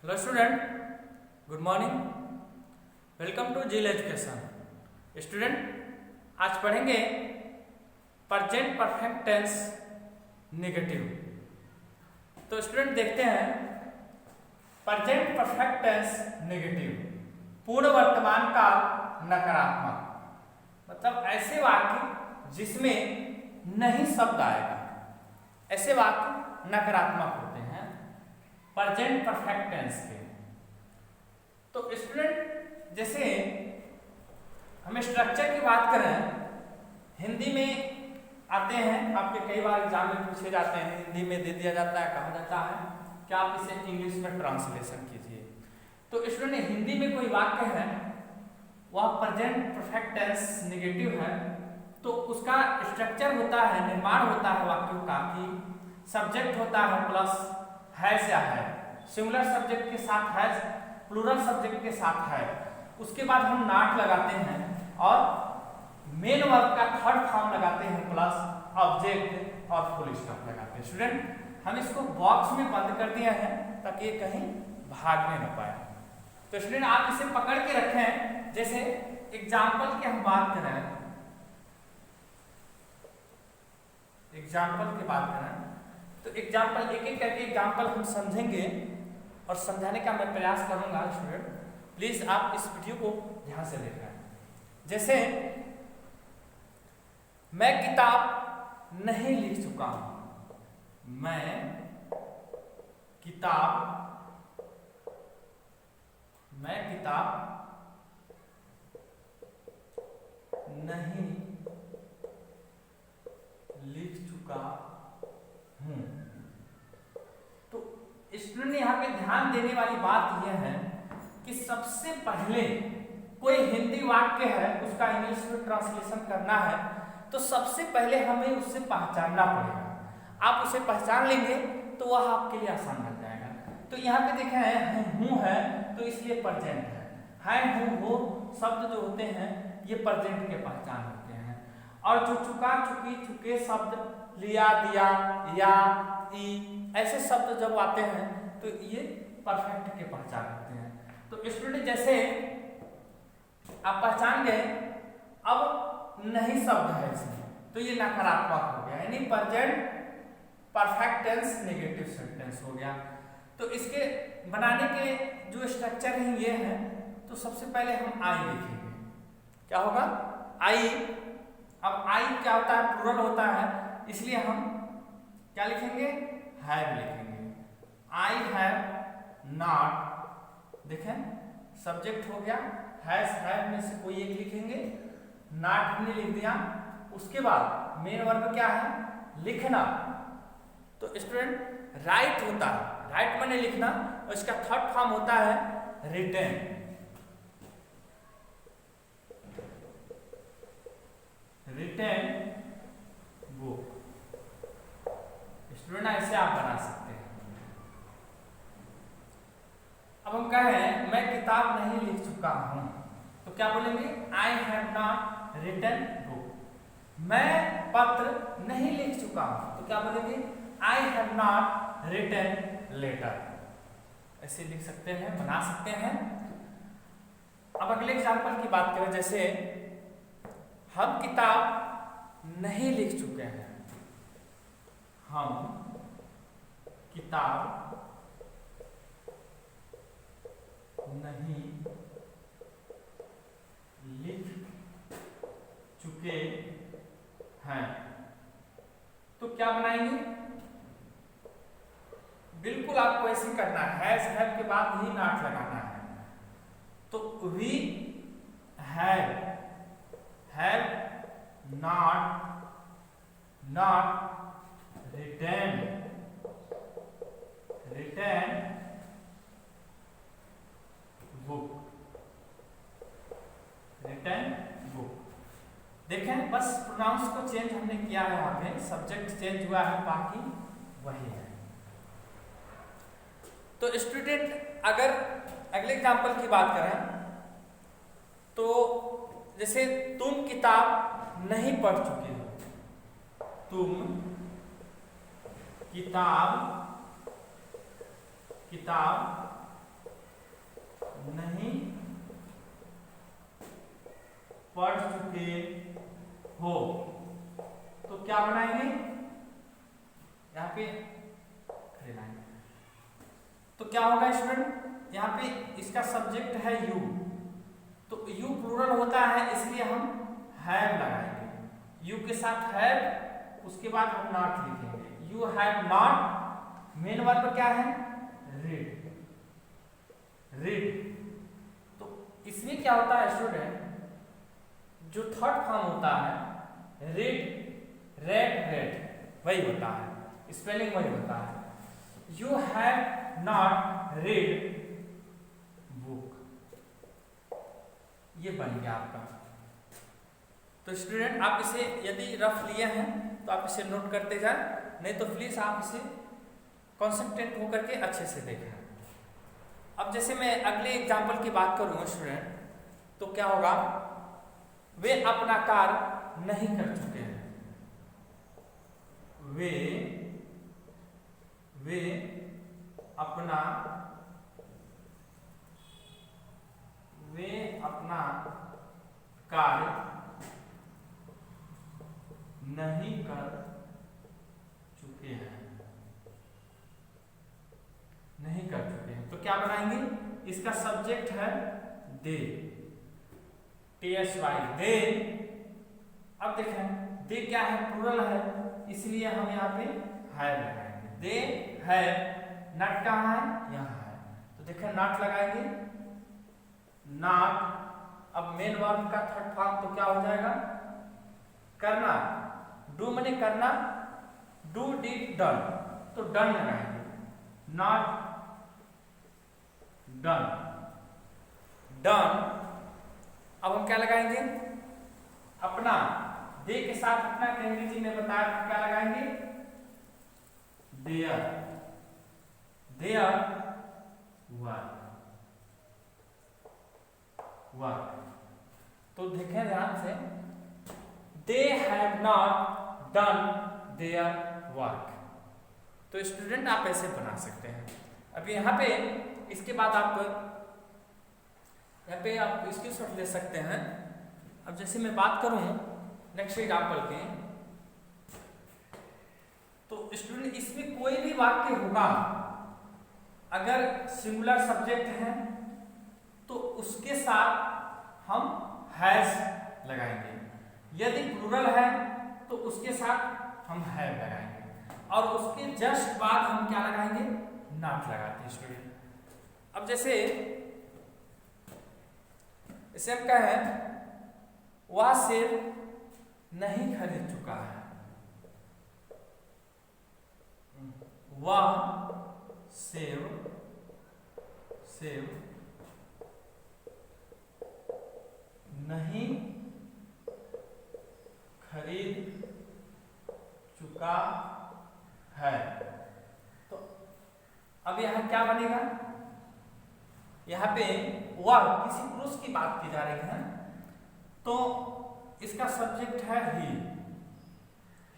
Hello student, good morning. Welcome to zeal education. Student, आज पढ़ेंगे present perfect tense negative. तो student देखते हैं प्रेजेंट परफेक्ट टेंस नेगेटिव, पूर्ण वर्तमान काल नकारात्मक, मतलब ऐसे वाक्य जिसमें नहीं शब्द आएगा, ऐसे वाक्य नकारात्मक होते हैं प्रेजेंट परफेक्ट टेंस के। तो स्टूडेंट जैसे हम स्ट्रक्चर की बात करें, हिंदी में आते हैं, आपके कई बार एग्जाम में पूछे जाते हैं, हिंदी में दे दिया जाता है, कहा जाता है कि आप इसे इंग्लिश में ट्रांसलेशन कीजिए। तो स्टूडेंट हिंदी में कोई वाक्य है वह प्रेजेंट परफेक्ट टेंस नेगेटिव है, तो उसका स्ट्रक्चर होता है, निर्माण होता है वाक्यों का कि सब्जेक्ट होता है प्लस हैज या है, सिंगुलर सब्जेक्ट के साथ हैज, प्लूरल सब्जेक्ट के साथ है, उसके बाद हम नॉट लगाते हैं और मेन वर्ब का थर्ड फॉर्म लगाते हैं प्लस ऑब्जेक्ट और फुल स्टॉप लगाते हैं। स्टूडेंट हम इसको बॉक्स में बंद कर दिया है ताकि ये कहीं भागने न पाए। तो स्टूडेंट आप इसे पकड़ के रखें। जैसे एग्जाम्पल की हम बात करें, एग्जाम्पल की बात करें तो एग्जाम्पल एक एक करके एग्जाम्पल हम समझेंगे और समझाने का मैं प्रयास करूंगा। स्टूडेंट प्लीज आप इस वीडियो को ध्यान से देखें। जैसे मैं किताब नहीं लिख चुका हूं, मैं किताब नहीं लिख चुका हूं। तो स्टूडेंट यहाँ पे ध्यान देने वाली बात यह है कि सबसे पहले कोई हिंदी वाक्य है उसका इंग्लिश में ट्रांसलेशन करना है तो सबसे पहले हमें उससे पहचानना पड़ेगा। आप उसे पहचान लेंगे तो वह आपके लिए आसान बन जाएगा। तो यहाँ पे देखें है हूँ है तो इसलिए प्रेजेंट है हूँ हो शब्द जो होते हैं ये प्रेजेंट के पहचान होते हैं। और जो चुका चुकी चुके शब्द लिया दिया या ई ऐसे शब्द जब आते हैं तो ये परफेक्ट के पहचान होते हैं। तो स्टूडेंट जैसे आप पहचान गए, अब नहीं शब्द है इसमें तो ये नकारात्मक हो गया, यानी present perfect tense negative sentence हो गया। तो इसके बनाने के जो स्ट्रक्चर है ये है। तो सबसे पहले हम आई लिखेंगे, क्या होगा आई। अब आई क्या होता है, प्लूरल होता है, इसलिए हम क्या लिखेंगे, हैव लिखेंगे। आई हैव नॉट, देखें सब्जेक्ट हो गया, हैव में से कोई एक लिखेंगे, नॉट हमने लिख दिया। उसके बाद मेन वर्ब क्या है, लिखना। तो स्टूडेंट राइट होता है, राइट माने लिखना, और इसका थर्ड फॉर्म होता है रिटेन। Retain book. स्टूडेंट ऐसे आप बना सकते हैं। अब हम कहें मैं किताब नहीं लिख चुका हूं तो क्या बोलेंगे, I have not written book. मैं पत्र नहीं लिख चुका हूं तो क्या बोलेंगे, I have not written letter. ऐसे लिख सकते हैं, बना सकते हैं। अब अगले एग्जाम्पल की बात करें, जैसे हम किताब नहीं लिख चुके हैं, हम किताब नहीं लिख चुके हैं तो क्या बनाएंगे, बिल्कुल आपको ऐसे करना है, हैव के बाद ही नॉट लगाना है। तो we have not written book. देखें बस प्रोनाउंस को चेंज हमने किया है, यहाँ पे सब्जेक्ट चेंज हुआ है, बाकी वही है। तो स्टूडेंट अगर अगले एग्जाम्पल की बात करें तो जैसे तुम किताब नहीं पढ़ चुके हो, तुम किताब नहीं पढ़ चुके हो, तो क्या बनाएंगे यहाँ पे खड़े लाएंगे। तो क्या होगा स्टूडेंट, यहाँ पे इसका सब्जेक्ट है यू, तो यू प्लूरल होता है इसलिए हम हैव लगाएंगे। यू के साथ हैव, उसके बाद हम नॉट लिखेंगे। You have not, main verb क्या है रीड, रीड। तो इसमें क्या होता है स्टूडेंट, जो थर्ड फॉर्म होता है रीड, रेड, रेड, वही होता है, स्पेलिंग वही होता है। You have not read book, ये बन गया आपका। तो स्टूडेंट आप इसे यदि रफ लिए हैं तो आप इसे नोट करते जाएं, नहीं तो प्लीज आप इसे कॉन्सेंट्रेट होकर के अच्छे से देखें। अब जैसे मैं अगले एग्जाम्पल की बात करूँ स्टूडेंट, तो क्या होगा, वे अपना कार्य नहीं कर चुके हैं। वे अपना कार्य नहीं कर चुके हैं, नहीं कर चुके हैं। तो क्या बनाएंगे, इसका सब्जेक्ट है दे, TSY दे। अब देखें दे क्या है, प्लूरल है, इसलिए हम यहाँ पे हैव लगाएंगे। दे हैव, नॉट कहाँ है, यहाँ है, तो देखें नॉट लगाएंगे, नॉट। अब मेन वर्ब का थर्ड फॉर्म तो क्या हो जाएगा, करना, डू मने करना, डू डिड डन, तो डन लगाएंगे, नॉट डन, डन। अब हम क्या लगाएंगे, अपना, दे के साथ अपना केंद्रीय जी ने बताया तो क्या लगाएंगे, देयर, देयर वर्क, वर्क। तो देखें ध्यान से, they have not done their work. तो स्टूडेंट आप ऐसे बना सकते हैं। अब यहाँ पे इसके बाद आप यहाँ पे आप इसकी शॉट ले सकते हैं। अब जैसे मैं बात करूं नेक्स्ट एग्जाम्पल के, तो स्टूडेंट इसमें कोई भी वाक्य होगा, अगर सिंगुलर सब्जेक्ट है तो उसके साथ हम हैज लगाएंगे, यदि प्लूरल है तो उसके साथ हम हैव लगाएंगे, और उसके जस्ट बाद हम क्या लगाएंगे, नॉट लगाते हैं स्टूडेंट। अब जैसे इसे हम कहें वह सेब नहीं खरीद चुका है, वह सेब नहीं खरीद चुका है। तो अब यहां क्या बनेगा, यहाँ पे वह किसी पुरुष की बात की जा रही है, तो इसका सब्जेक्ट है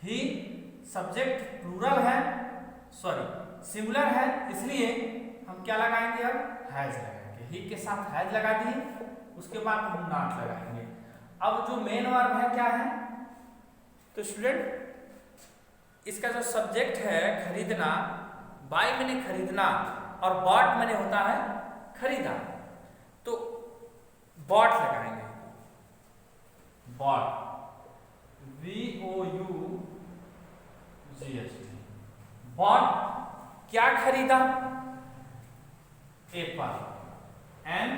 ही सब्जेक्ट प्लूरल है, सॉरी सिंगुलर है, इसलिए हम क्या लगाएंगे, अब हैज लगाएंगे। ही के साथ हैज लगा दिए, उसके बाद हम नॉट लगाएंगे। अब जो मेन वर्ब है क्या है, तो स्टूडेंट इसका जो सब्जेक्ट है खरीदना, बाय मैंने खरीदना और बॉट मैंने होता है खरीदा, तो बॉट लगाएंगे, बॉट, VOUGHT, बॉट क्या खरीदा, apple, an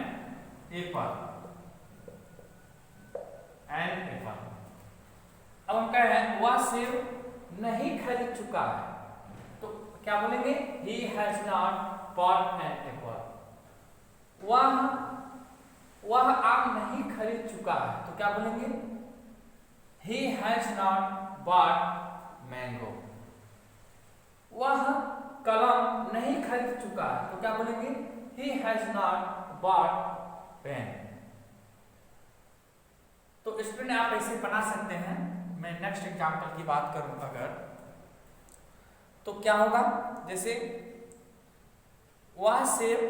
apple, an apple. अब हम कह रहे हैं वह सेब नहीं खरीद चुका है, तो क्या बोलेंगे, he has not bought an apple। वह आम नहीं खरीद चुका है, तो क्या बोलेंगे, he has not bought mango। वह कलम नहीं खरीद चुका है, तो क्या बोलेंगे, he has not bought pen। तो स्टूडेंट आप ऐसे बना सकते हैं। मैं नेक्स्ट एग्जांपल की बात करूं अगर, तो क्या होगा, जैसे वह सेब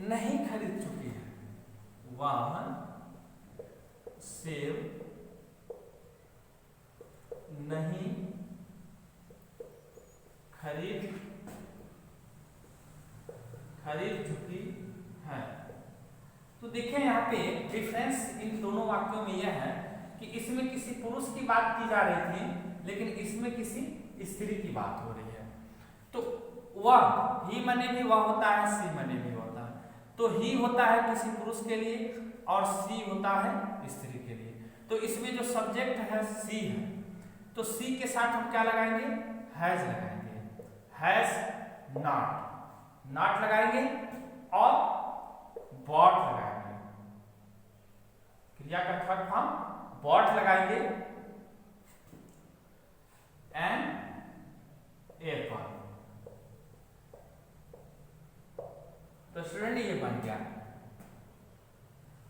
नहीं खरीद चुकी है, वह सेब नहीं खरीद चुकी है। तो देखें यहाँ पे डिफरेंस इन दोनों वाक्यों में यह है कि इसमें किसी पुरुष की बात की जा रही थी, लेकिन इसमें किसी स्त्री की बात हो रही है। तो वह ही मने भी वह होता है, सी मने भी होता है। तो ही होता है किसी पुरुष के लिए और सी होता है स्त्री के लिए। तो इसमें जो सब्जेक्ट है सी है, तो सी के साथ हम क्या लगाएंगे, हैज लगाएंगे, हैज नॉट लगाएंगे और बॉट लगाएंगे। क्रिया का थर्ड फॉर्म बॉट लगाएंगे एंड एप्पल। तो स्टूडेंट ये बन गया।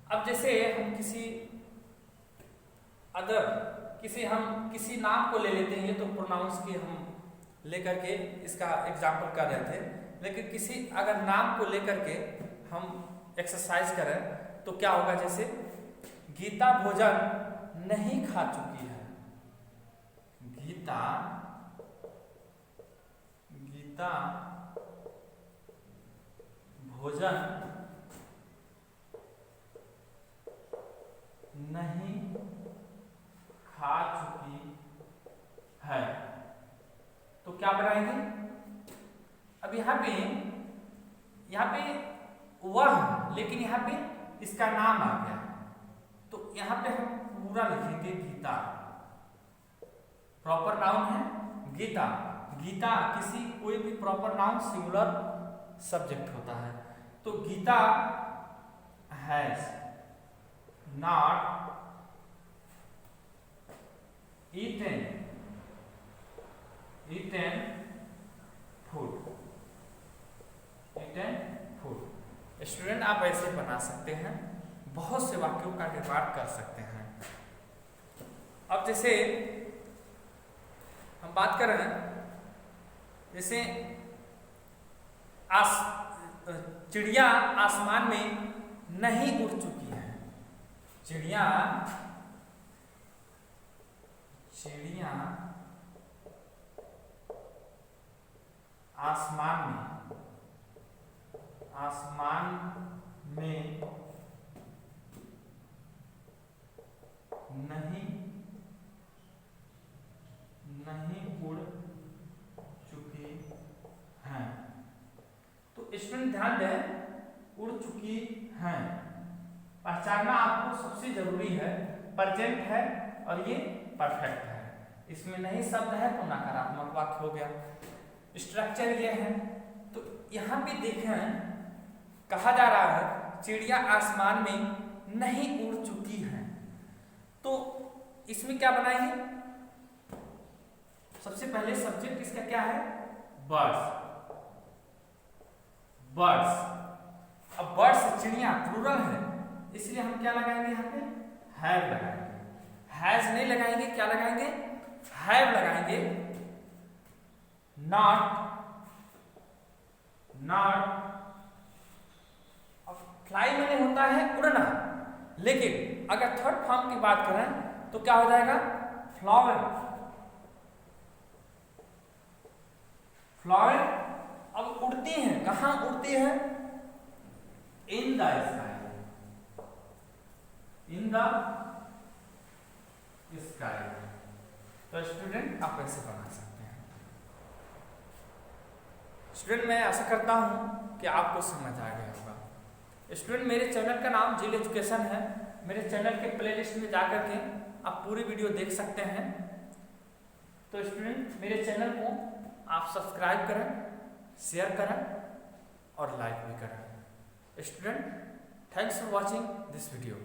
अब जैसे हम किसी नाम को ले लेते हैं, ये तो प्रोनाउंस की हम लेकर के इसका एग्जाम्पल कर रहे थे, लेकिन किसी अगर नाम को लेकर के हम एक्सरसाइज करें तो क्या होगा, जैसे गीता भोजन नहीं खा चुकी है। गीता भोजन नहीं खा चुकी है। तो क्या बनाएंगे, अब यहाँ पे वह, लेकिन यहाँ पे इसका नाम आ गया, तो यहाँ पे हम पूरा लिखेंगे गीता। प्रॉपर नाउन है गीता। गीता किसी कोई भी प्रॉपर नाउन सिंगुलर सब्जेक्ट होता है। तो Gita has not eaten food. Student आप ऐसे बना सकते हैं, बहुत से वाक्यों का निर्माण कर सकते हैं। अब जैसे हम बात कर रहे हैं, जैसे चिड़िया आसमान में नहीं उड़ चुकी है। चिड़िया आसमान में नहीं उड़ चुकी हैं। तो स्टूडेंट ध्यान दें, उड़ चुकी हैं पहचानना आपको सबसे जरूरी है। प्रेजेंट है और ये परफेक्ट है, इसमें नहीं शब्द है तो नकारात्मक वाक्य हो गया। स्ट्रक्चर ये है। तो यहाँ पे देखें, कहा जा रहा है चिड़िया आसमान में नहीं उड़ चुकी है। तो इसमें क्या बनाएंगे, सबसे पहले सब्जेक्ट इसका क्या है, बर्ड्स। अब बर्ड्स चिड़िया प्लूरल है, इसलिए हम क्या लगाएंगे, यहाँ पे हैव लगाएंगे। हैज नहीं लगाएंगे, क्या लगाएंगे, हैव लगाएंगे। नॉट फ्लाई मैंने होता है उड़ना, लेकिन अगर थर्ड फॉर्म की बात करें तो क्या हो जाएगा, फ्लावर। अब उड़ती हैं, कहां उड़ती है, इन द स्काई। तो स्टूडेंट आप ऐसे बना सकते हैं। स्टूडेंट मैं आशा करता हूं कि आपको समझ आ गया होगा। स्टूडेंट मेरे चैनल का नाम जिल एजुकेशन है। मेरे चैनल के प्लेलिस्ट में जाकर के आप पूरी वीडियो देख सकते हैं। तो स्टूडेंट मेरे चैनल को आप सब्सक्राइब करें, शेयर करें और लाइक भी करें। Student thanks for watching this video.